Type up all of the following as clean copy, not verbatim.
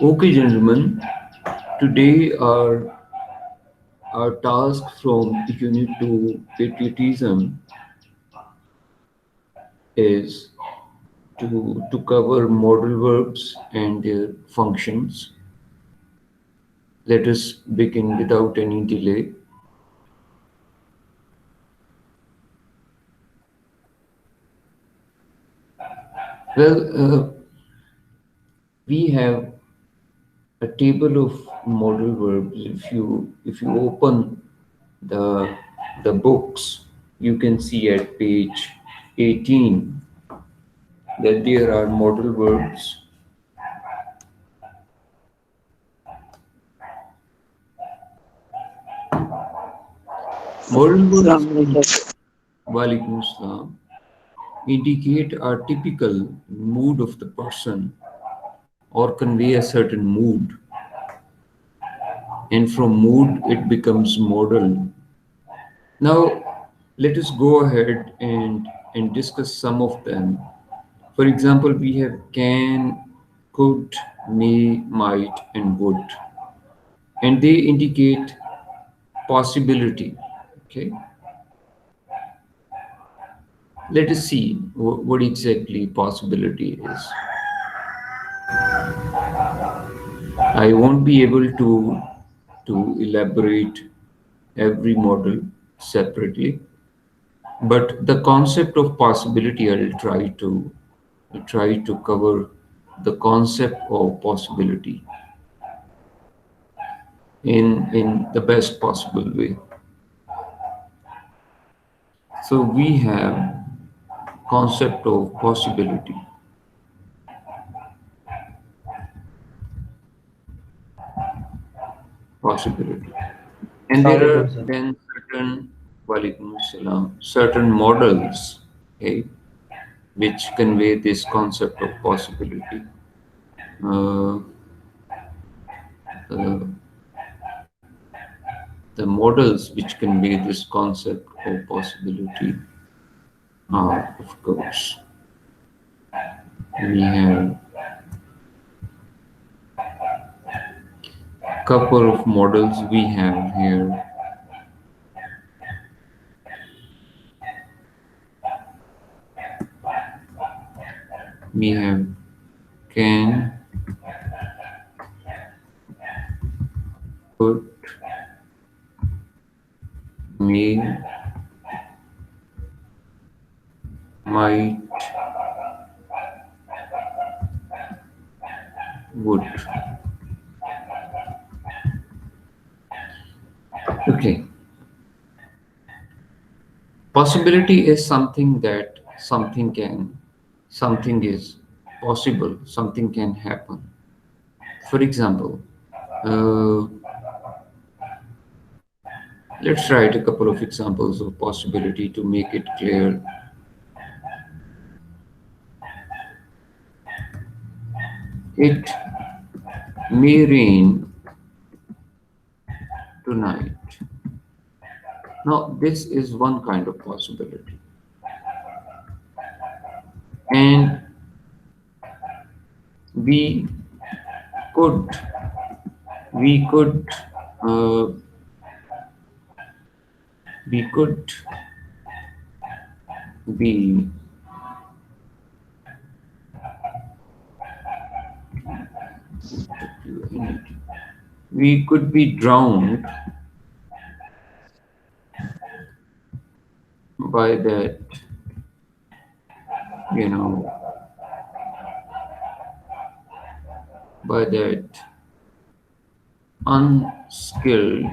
Okay, gentlemen, today our task from Unit 2 Patriotism is to cover modal verbs and their functions. Let us begin without any delay. Well, we have a table of modal verbs. If you open the the books, you can see at page 18 that there are modal verbs. Modal verbs Walaikum Assalam, indicate a typical mood of the person or convey a certain mood, and from mood it becomes modal. Now, let us go ahead and discuss some of them. For example, we have can, could, may, might, and would, and they indicate possibility. Okay, let us see what exactly possibility is. I won't be able to elaborate every model separately, but the concept of possibility I'll try to cover the concept of possibility in the best possible way. So we have concept of possibility, and there are Assalamualaikum, sir. then Walaikum Salam, certain models, okay, which convey this concept of possibility. Uh, the, the models which convey this concept of possibility are, of course, we have couple of models we have here. We have can, could, may, might, would. Okay. Possibility is something that something is possible, something can happen. For example, uh, let's write a couple of examples of possibility to make it clear. It may rain tonight. Now, this is one kind of possibility. And we could, we could, uh, we could be, we could be drowned by that, you know, by that unskilled,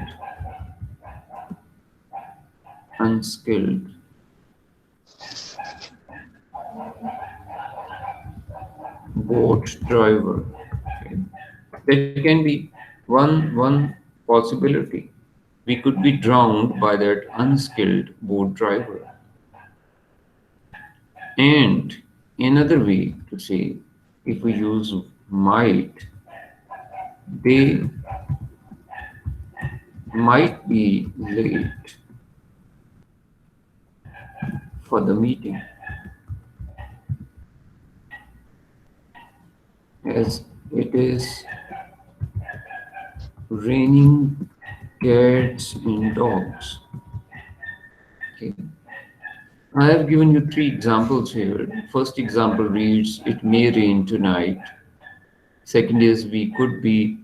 unskilled boat driver. Okay. That can be one possibility. We could be drowned by that unskilled boat driver. And another way to say, if we use might, they might be late for the meeting, as it is raining cats and dogs. Okay. I have given you three examples here. First example reads, it may rain tonight. Second is, we could be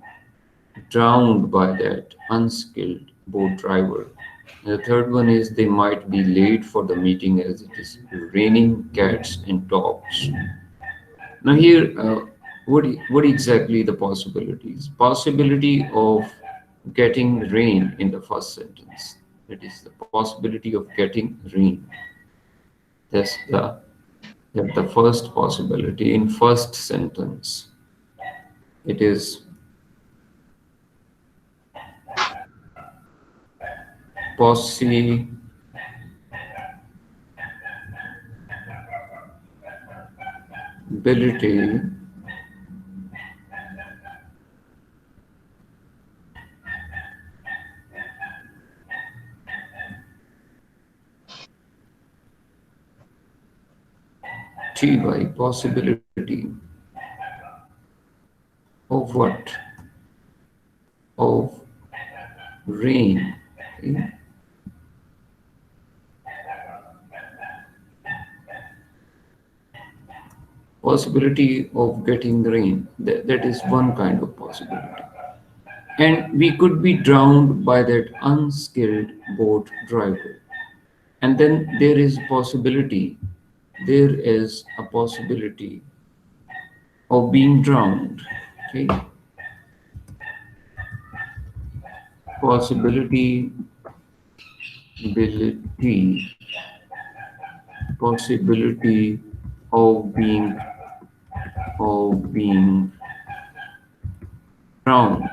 drowned by that unskilled boat driver. And the third one is, they might be late for the meeting as it is raining cats and dogs. Now here, what exactly the possibilities? Possibility of getting rain in the first sentence. That is the possibility of getting rain. That's the first possibility in first sentence. It is possibility possibility of what? Of rain. Okay? Possibility of getting rain. That is one kind of possibility. And we could be drowned by that unskilled boat driver. And then there is a possibility of being drowned. Okay? Possibility, ability, possibility of being drowned.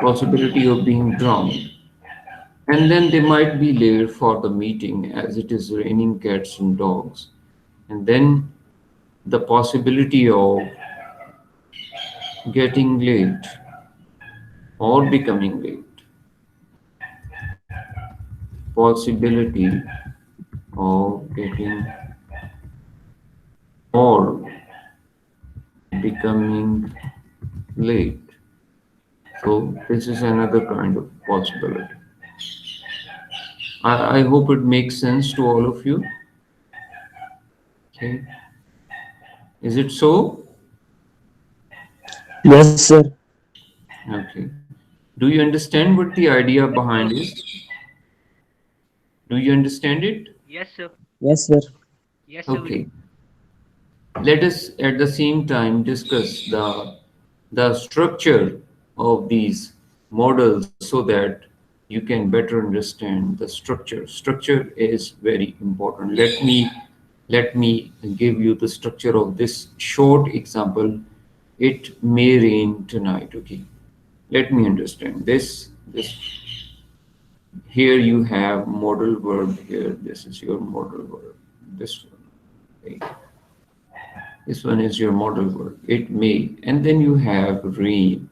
Possibility of being drowned. And then they might be late for the meeting as it is raining cats and dogs. And then the possibility of getting late or becoming late. Possibility of getting or becoming late. So this is another kind of possibility. I hope it makes sense to all of you. Okay. Is it so? Yes, sir. Okay. Do you understand what the idea behind is? Do you understand it? Yes, sir. Yes, sir. Yes, sir, we do. Okay. Let us at the same time discuss the structure of these models so that you can better understand the structure. Structure is very important. Let me give you the structure of this short example. It may rain tonight. Okay. Let me understand this. Here you have modal verb here. This is your modal verb. This one. Okay. This one is your modal verb. It may. And then you have rain.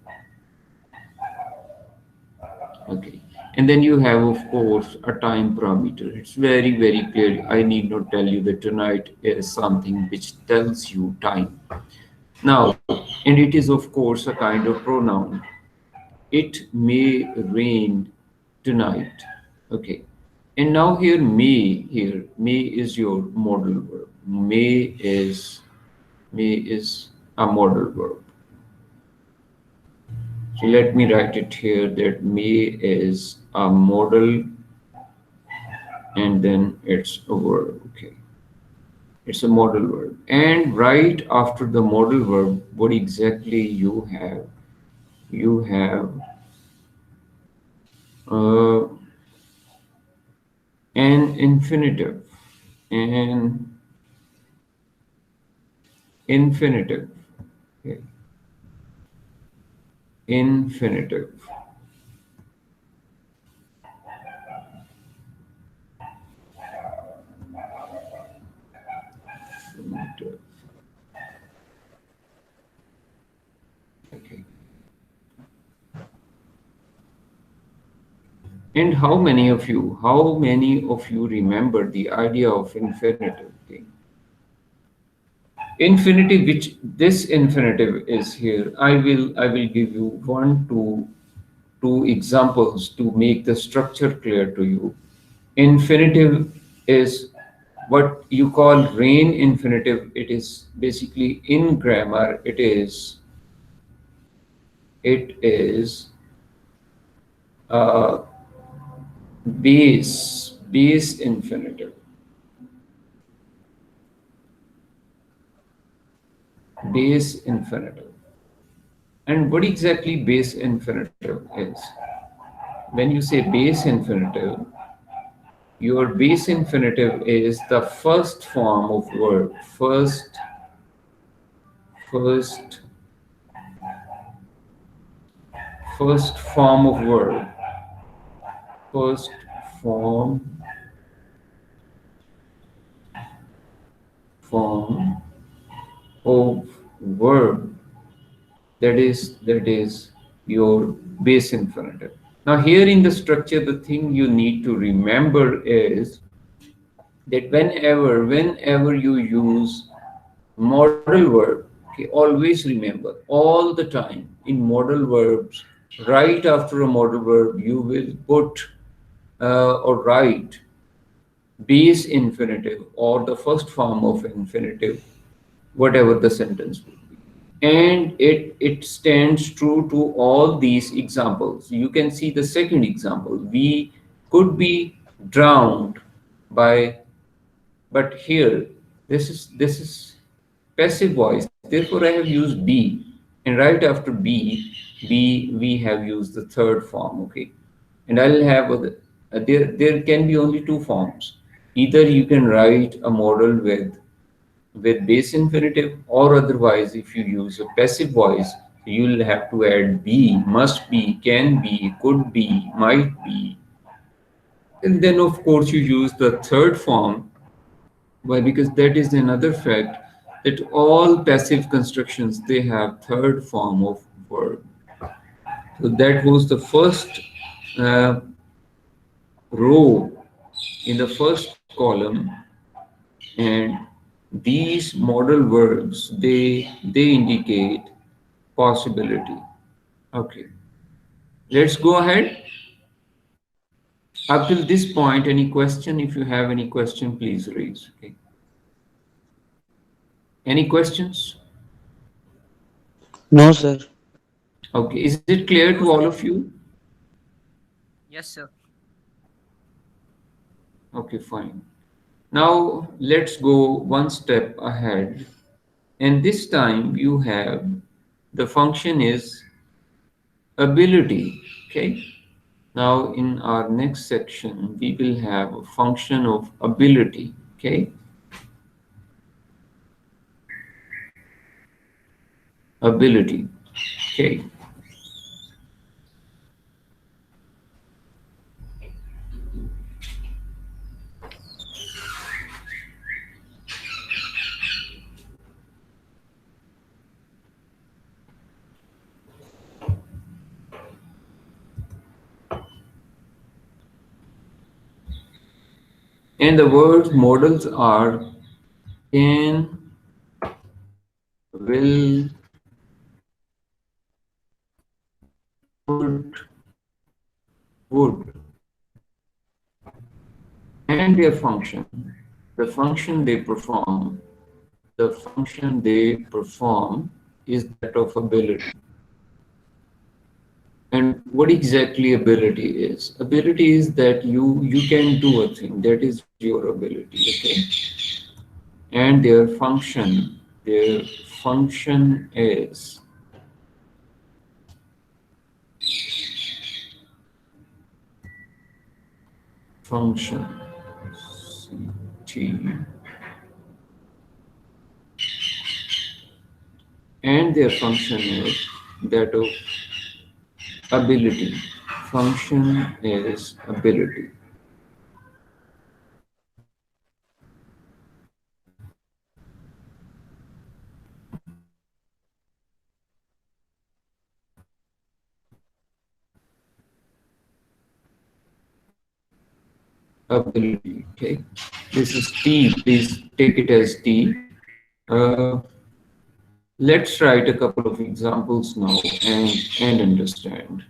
Okay. And then you have, of course, a time parameter. It's very, very clear. I need not tell you that tonight is something which tells you time. Now, and it is, of course, a kind of pronoun. It may rain tonight. Okay. And now may is your modal verb. May is a modal verb. So let me write it here that may is a modal and then it's a verb. Okay. It's a modal verb. And right after the modal verb, what exactly you have? You have uh, an infinitive. An infinitive. Okay. Infinitive. Infinitive. Okay. And how many of you remember the idea of infinitive thing? Infinitive, which this infinitive is here, I will give you one two examples to make the structure clear to you. Infinitive is what you call rain infinitive. It is basically in grammar, it is uh, base infinitive, base infinitive. And what exactly base infinitive is? When you say base infinitive, your base infinitive is the first form of verb, first first form of verb, first form form of verb, that is your base infinitive. Now here in the structure, the thing you need to remember is that whenever you use modal verb, okay, always remember all the time in modal verbs, right after a modal verb you will put or write base infinitive or the first form of infinitive, whatever the sentence will be. And it stands true to all these examples. You can see the second example. We could be drowned by, but here this is passive voice. Therefore, I have used be, and right after be we have used the third form. Okay, and I'll have there can be only two forms. Either you can write a modal with base infinitive, or otherwise, if you use a passive voice, you'll have to add be, must be, can be, could be, might be, and then of course you use the third form. Why? Because that is another fact that all passive constructions they have third form of verb. So that was the first uh, row in the first column, and these modal verbs they indicate possibility. Okay, let's go ahead. Up till this point, any question? If you have any question, please raise. Okay. Any questions? No, sir. Okay, is it clear to all of you? Yes, sir. Okay, fine. Now let's go one step ahead. And this time you have the function is ability. Okay. Now in our next section, we will have a function of ability. Okay. Ability. Okay. And the word models are can, will, could, would, and their function. The function they perform, the function they perform is that of ability. And what exactly ability is? Ability is that you can do a thing. That is your ability. Okay. And their function is function. T. And their function is that of ability. Function is ability. Ability. Okay. This is T. Please take it as T. Uh, let's write a couple of examples now and understand.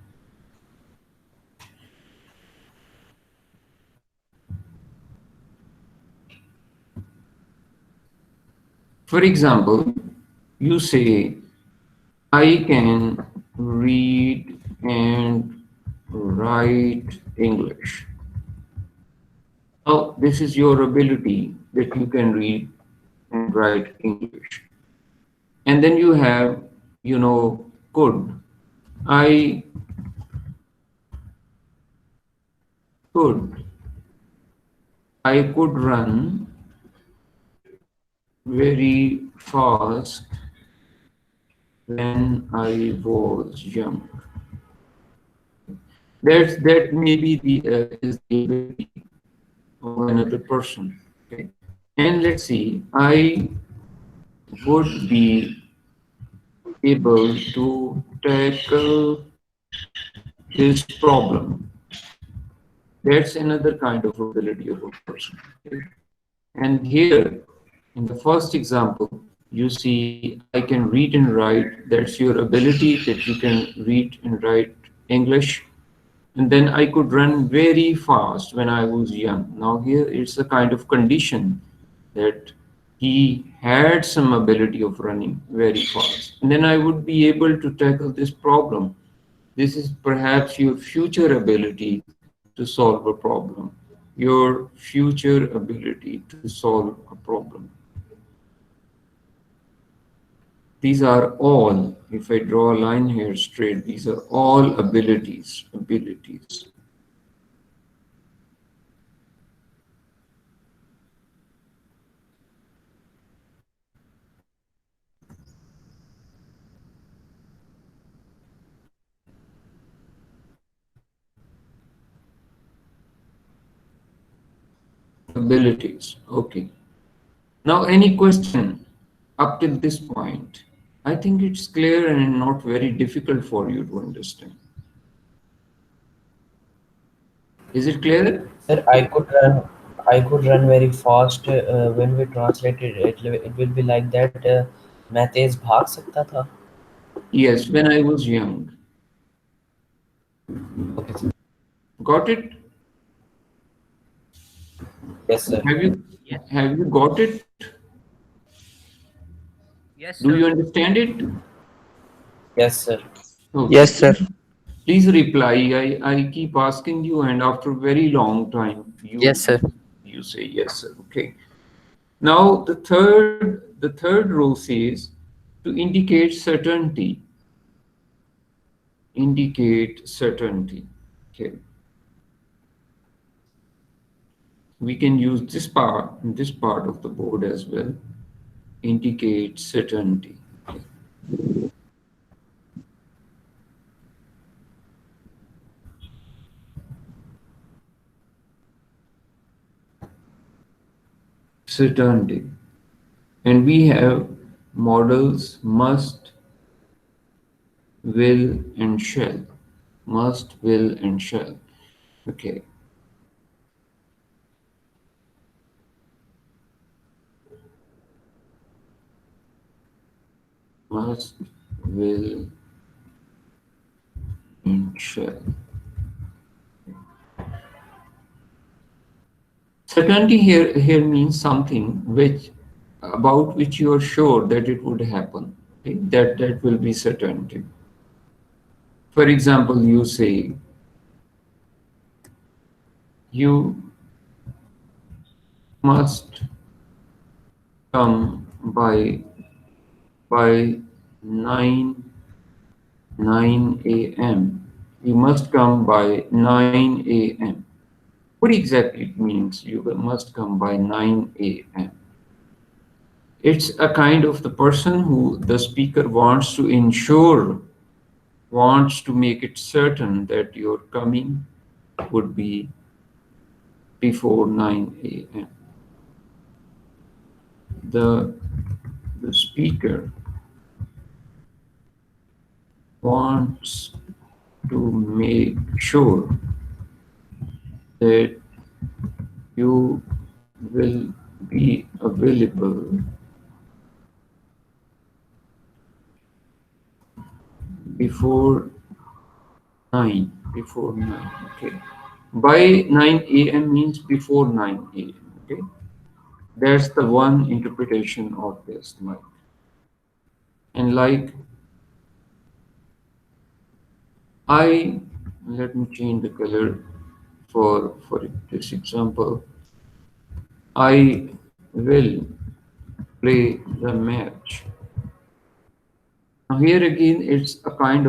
For example, you say, I can read and write English. Now, this is your ability that you can read and write English. And then you have, could. I could. I could run very fast when I was young. That maybe the is the ability of another person. Okay, and let's see. I would be able to tackle this problem. That's another kind of ability of a person. Okay? And here, in the first example, you see I can read and write. That's your ability that you can read and write English. And then I could run very fast when I was young. Now, here it's a kind of condition that he had some ability of running very fast. And then I would be able to tackle this problem. This is perhaps your future ability to solve a problem. Your future ability to solve a problem. These are all, if I draw a line here straight, these are all abilities. Abilities. Abilities. Okay. Now, any question up till this point? I think it's clear and not very difficult for you to understand. Is it clear? Sir, I could run very fast. When we translate it, it will be like that. मैं तेज भाग सकता था. Yes, when I was young. Okay, sir. Got it? Yes, sir. Have you Yes. have you got it? Yes, Do sir. you understand it? Yes, sir. Okay. Yes, sir. Please reply. I keep asking you, and after a very long time, Yes, sir. you say yes, sir. Okay. Now the third row says to indicate certainty. Indicate certainty. Okay. We can use this part of the board as well. Indicate certainty. Okay. Certainty. And we have models must, will, and shall. Must, will, and shall. Okay. Must, will, and shall. Certainty here means something which about which you are sure that it would happen. Okay? That will be certainty. For example, you say you must come by 9 a.m. You must come by 9 a.m. What exactly it means? You must come by 9 a.m. It's a kind of the person who the speaker wants to ensure, wants to make it certain that your coming would be before 9 a.m. The, the speaker wants to make sure that you will be available before 9, before 9, okay. By 9 a.m. means before 9 a.m., okay. That's the one interpretation of this, Mike. And like I, let me change the color for this example. I will play the match. Now here again, it's a kind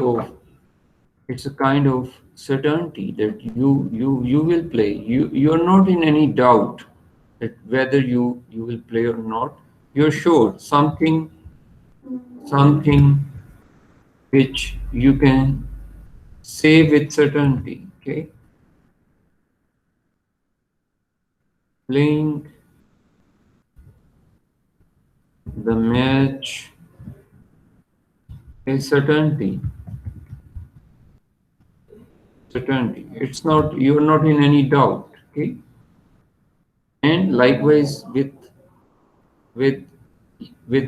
of certainty that you will play. You're not in any doubt that whether you will play or not. You're sure something which you can say with certainty. Okay, playing the match is certainty. Certainty. It's not, you're not in any doubt. Okay, and likewise with with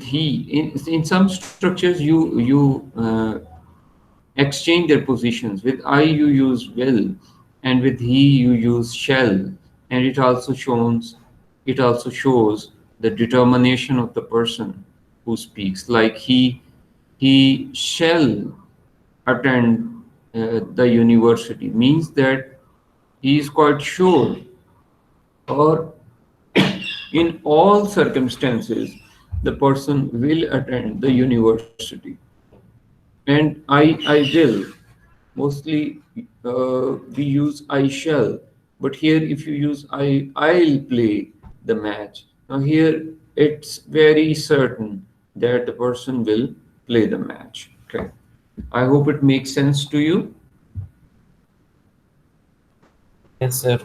he, in some structures you exchange their positions. With I you use will, and with he you use shall, and it also shows the determination of the person who speaks. Like he shall attend the university means that he is quite sure, or in all circumstances the person will attend the university. And I will, mostly we use I shall, but here if you use I'll play the match. Now here it's very certain that the person will play the match. Okay, I hope it makes sense to you. Yes, sir.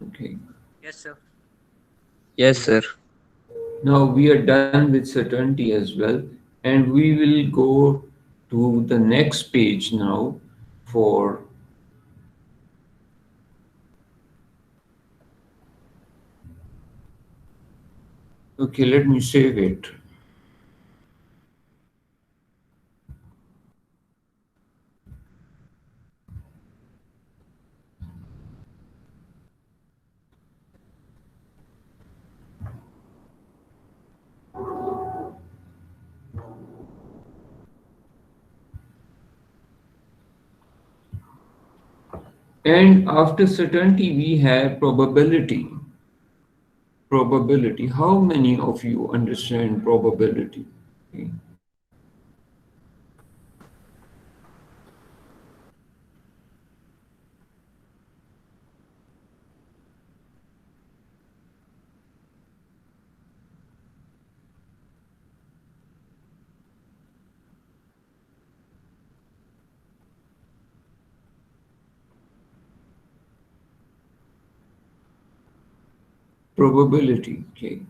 Okay, Yes, sir. Yes, sir. now we are done with certainty as well, and we will go to the next page now for, okay, let me save it. And after certainty, we have probability. Probability. How many of you understand probability? Okay. Probability. Okay.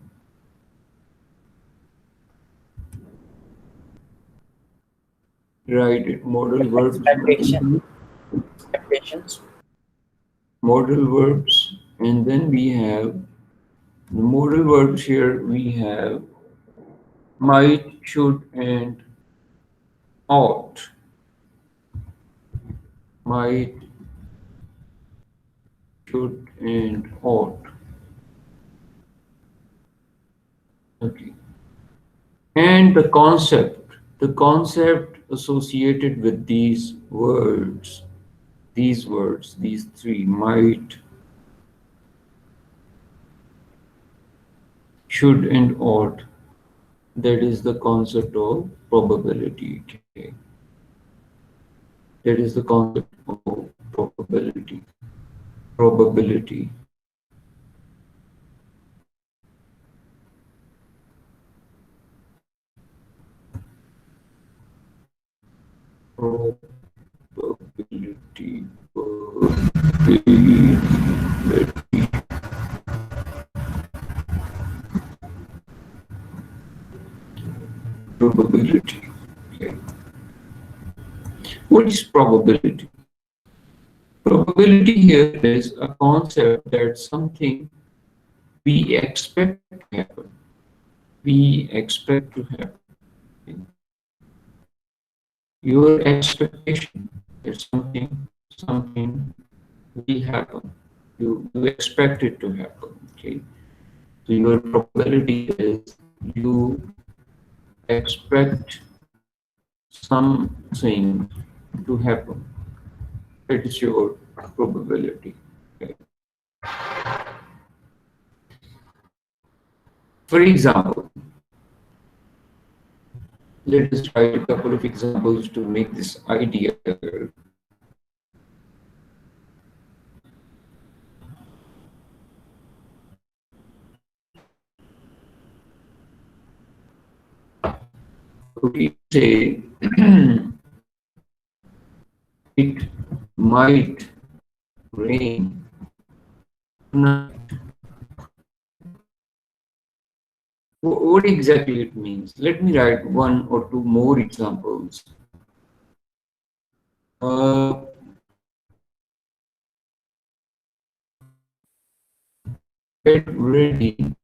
Right. It modal verbs. Expectations. Modal verbs. And then we have the modal verbs here. We have might, should, and ought. Might, should, and ought. Okay. And the concept associated with these words, these three, might, should, and ought, that is the concept of probability. Okay. That is the concept of probability. Probability. Probability. Probability. Okay. What is probability? Probability here is a concept that something we expect to happen. We expect to happen. your expectation that something will happen. You expect it to happen. Okay. So your probability is you expect something to happen. That is your probability. Okay. For example, let us write a couple of examples to make this idea clear. So we say it might rain tonight. What exactly it means? Let me write one or two more examples. Uh, get ready,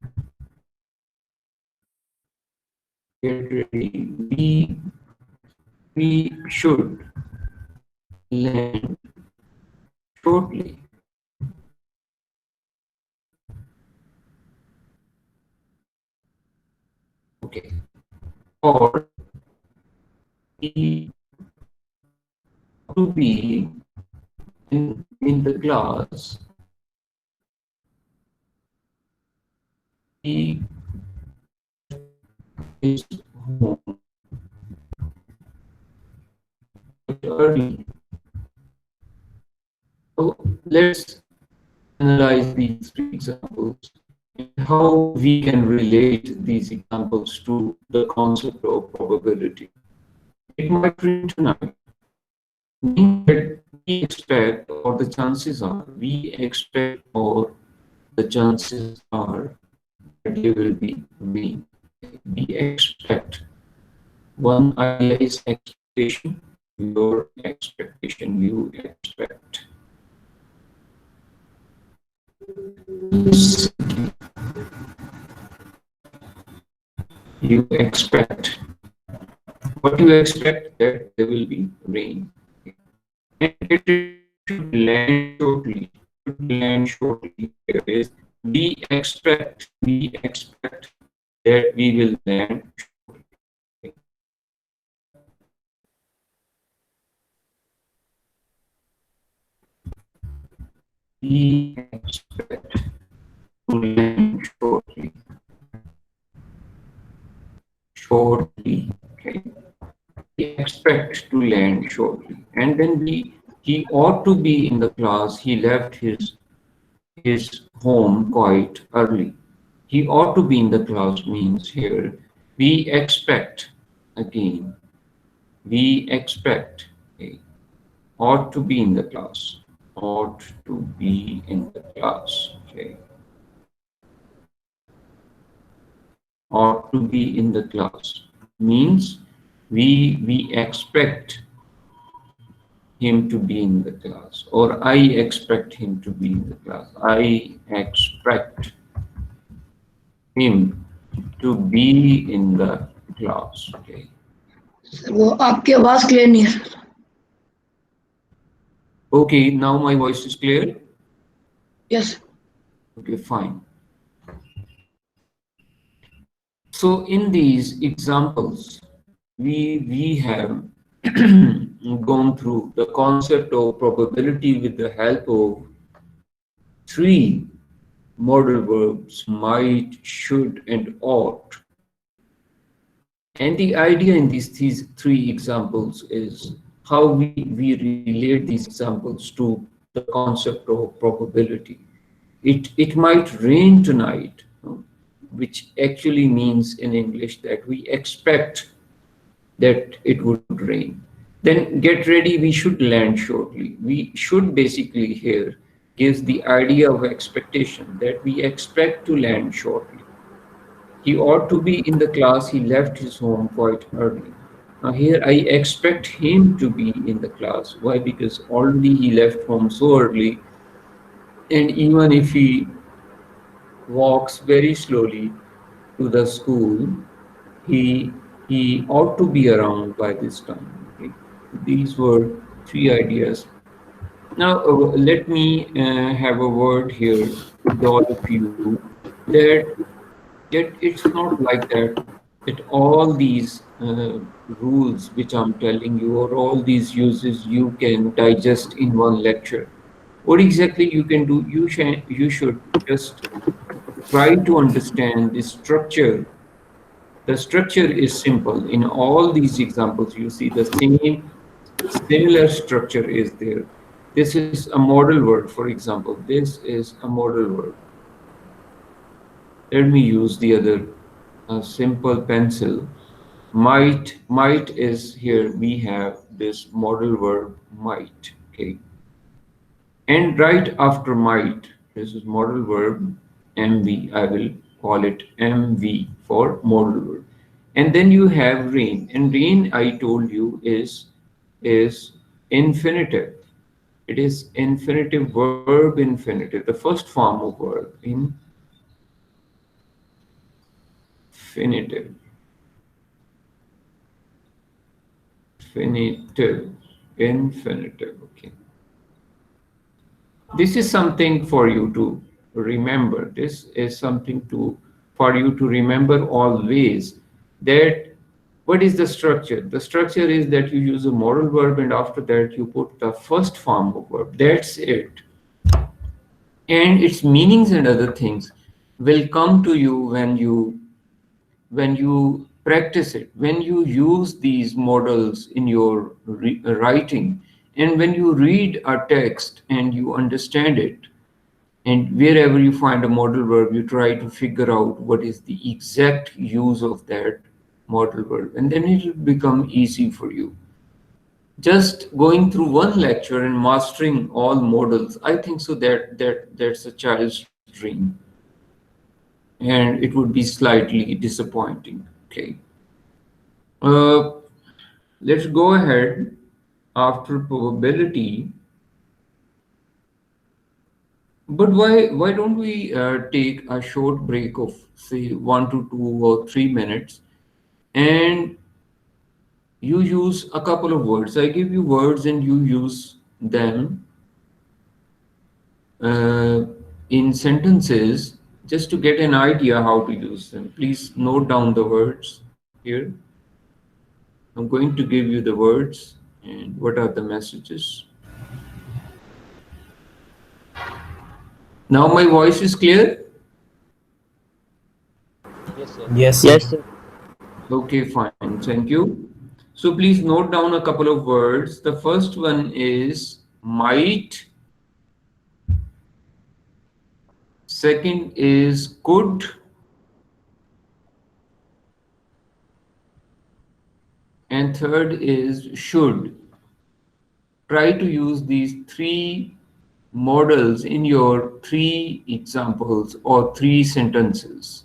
get ready. We should land shortly. Okay. Or we to be in the class. He is home quite early. So let's analyze these three examples and how we can relate these examples to the concept of probability. It might rain tonight, means that we expect, or the chances are, we expect, or the chances are that there will be rain. We expect. One idea is expectation, your expectation, you expect. You expect. What you expect that there will be rain. And it should land shortly. Should land shortly. There is we expect that we will land shortly. We expect to land shortly. Shortly. Okay. We expect to land shortly. And then he ought to be in the class. He left his home quite early. He ought to be in the class means here we expect again. We expect okay, ought to be in the class. Ought to be in the class. Okay. Ought to be in the class means we expect him to be in the class, or I expect him to be in the class. I expect him to be in the class. Okay. Sir वो आपकी आवाज clear नहीं है sir. Okay, now my voice is clear. Yes. Okay, fine. So in these examples, we have gone through the concept of probability with the help of three modal verbs: might, should, and ought. And the idea in these three examples is how we relate these examples to the concept of probability. It might rain tonight, which actually means in English that we expect that it would rain. Then get ready, we should land shortly. We should basically here gives the idea of expectation that we expect to land shortly. He ought to be in the class. He left his home quite early. Now here I expect him to be in the class. Why? Because already he left home so early, and even if he walks very slowly to the school, he he ought to be around by this time. Okay? These were three ideas. Now, let me have a word here with all of you that it's not like that. That all these rules which I'm telling you, or all these uses, you can digest in one lecture. What exactly you can do? You should just try to understand the structure. The structure is simple. In all these examples, you see the same similar structure is there. This is a modal word, for example. This is a modal word. Let me use the other simple pencil. Might is here. We have this modal verb might. Okay. And right after might, this is modal verb MV. I will call it MV for modal verb. And then you have rain. And rain, I told you, is infinitive. It is infinitive, verb infinitive, the first form of verb, infinitive, infinitive, infinitive. Okay. This is something for you to remember. This is something to for you to remember always, that what is the structure? The structure is that you use a modal verb and after that you put the first form of verb. That's it. And its meanings and other things will come to you when you practice it, when you use these models in your writing, and when you read a text and you understand it, and wherever you find a modal verb, you try to figure out what is the exact use of that modal verb, and then it will become easy for you. Just going through one lecture and mastering all models, I think so that's a child's dream, and it would be slightly disappointing. Okay. Uh, let's go ahead after probability. But why don't we take a short break of say 1 to 2 or 3 minutes, and you use a couple of words. I give you words and you use them uh, in sentences just to get an idea how to use them. Please note down the words here. I'm going to give you the words and what are the messages. Now my voice is clear? Yes, sir. Yes, sir. Okay, fine. Thank you. So please note down a couple of words. The first one is might. Second is could. And third is should. Try to use these three models in your three examples or three sentences.